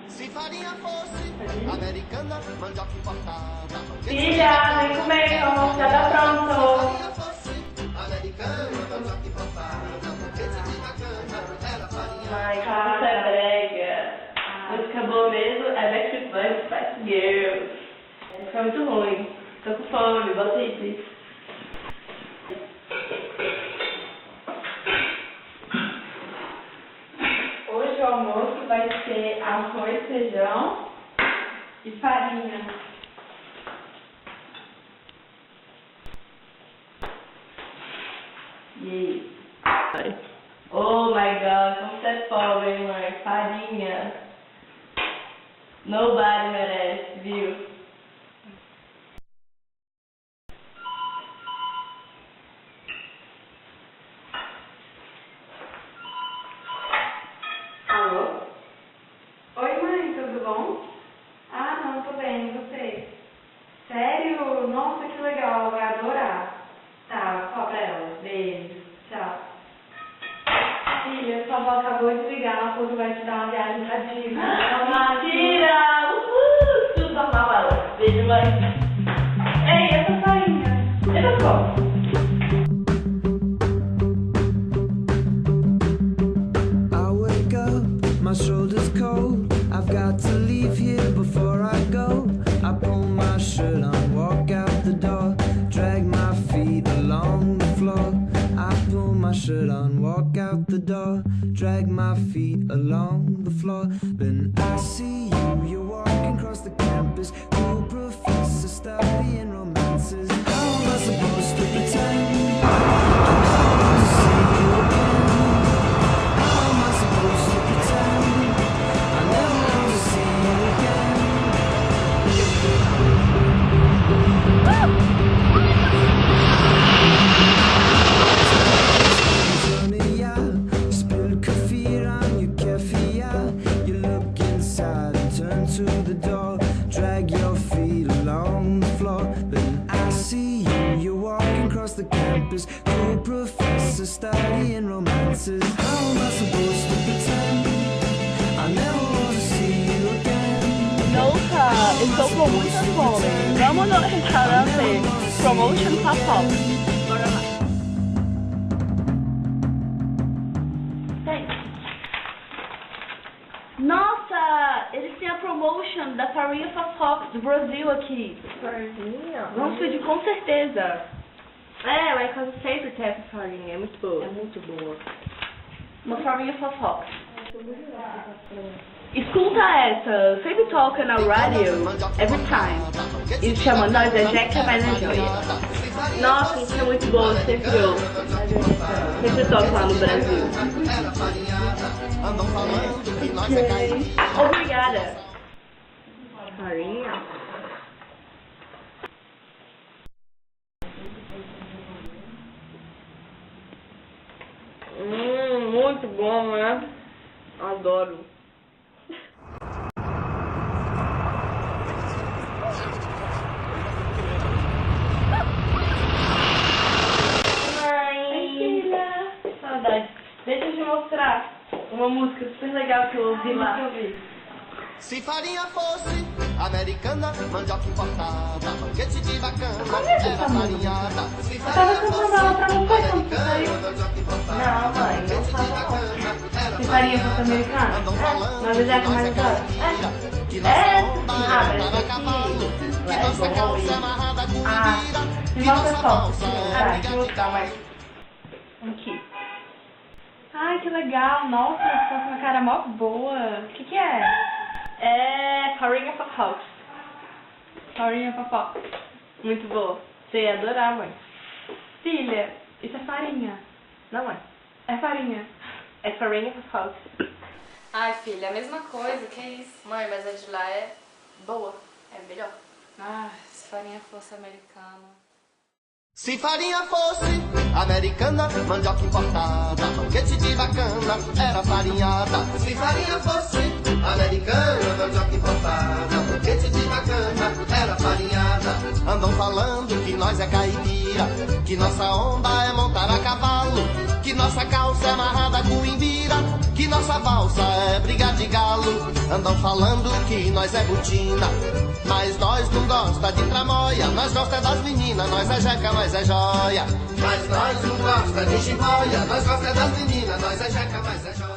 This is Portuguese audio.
Se farinha fosse americana, mandioca importada. Filha, vem comer, já tá pronto. Se farinha fosse americana, mandioca importada. Foguete de bacana, era farinha. Ai, cara, você é brega. Música boa mesmo é Backstreet Boys, Spice Girls. Foi muito ruim. Tô com fome, bota aí, please. Hoje o almoço vai ser arroz, feijão e farinha. E aí? Oh my god, como você é pobre, hein, mãe? Farinha. Nobody merece, viu? Alô? Oi, mãe, tudo bom? Ah, não, tô bem, e você? Sério? Nossa, que legal, vai adorar. Tá, fala pra ela. Beijo, tchau. Filha, sua avó acabou de ligar, ela falou que vai te dar uma viagem pra Disney. Mentira! Uhul! Tudo normal, ela. Beijo, mãe. Ei, essa farinha. Essa qual? My shoulder's cold, I've got to leave here before I go. I pull my shirt on, walk out the door, drag my feet along the floor. I pull my shirt on, walk out the door, drag my feet along the floor. Then I see you, you're walking across the campus, cool professor studying romances. How am I supposed to pretend to see you again? How am I supposed to pretend? To the door, drag your feet along the floor. Then I see you, you're walking across the campus, cool professor studying romances. How am I supposed to pretend I never want to see you again? Louca, estou com muita fome. Vamos no restaurante Promotion Pop-Up. Bora lá. Nossa, eles têm a promotion da farinha Fofox do Brasil aqui. Farinha? Vamos pedir com certeza. É, lá em casa sempre tem essa farinha, é muito boa. É muito boa. Uma farinha Fofox. Escuta essa, sempre toca na radio, every time. E chama Nós é Jeca, mas é joia. Nossa, isso é muito bom, sempre ouço. Sempre toca lá no Brasil. Obrigada. Farinha? Muito bom, né? Adoro. Saudade. Deixa eu te mostrar uma música super legal que eu ouvi lá. Se farinha fosse americana, mandioca importada, foguete de bacana, Conhece era essa música? farinhada. Se Eu tava farinha cantando ela pra você quando você americana, saiu. mandioca importada, Não, mãe, não foguete de fala bacana, não. era Se farinha fosse americana? Andam falando Mas é que mais nós é caipira, que nossa É, onda ah, é mas montada a aqui cavalo, que é nossa bom, calça é hein? amarrada com Ah, vira, me que mostra nossa foto. calça é Ah, amiga deixa eu de mostrar mais. Aqui. Ai, que legal. Nossa, essa tá com uma cara mó boa. O que é? É farinha Fofox. Farinha Fofox. Muito boa. Você ia adorar, mãe. Filha, isso é farinha. Não, mãe. É farinha. É farinha Fofox. Ai, filha, a mesma coisa, que isso? Mãe, mas a de lá é boa, é melhor. Ah, se farinha fosse americana. Se farinha fosse americana, mandioca importada, foguete de bacana, era farinhada. Se farinha fosse americana, mandioca importada, foguete de bacana, era farinhada. Andam falando que nós é caipira, que nossa onda é montar a cavalo, que nossa calça é amarrada com imbira, que que nossa valsa é briga de galo. Andam falando que nós é botina, mas nós não gosta de tramóia. Nós gosta das meninas, nós é jeca, nós é joia. Mas nós não gosta de chimboia, nós gosta das meninas, nós é jeca, nós é joia.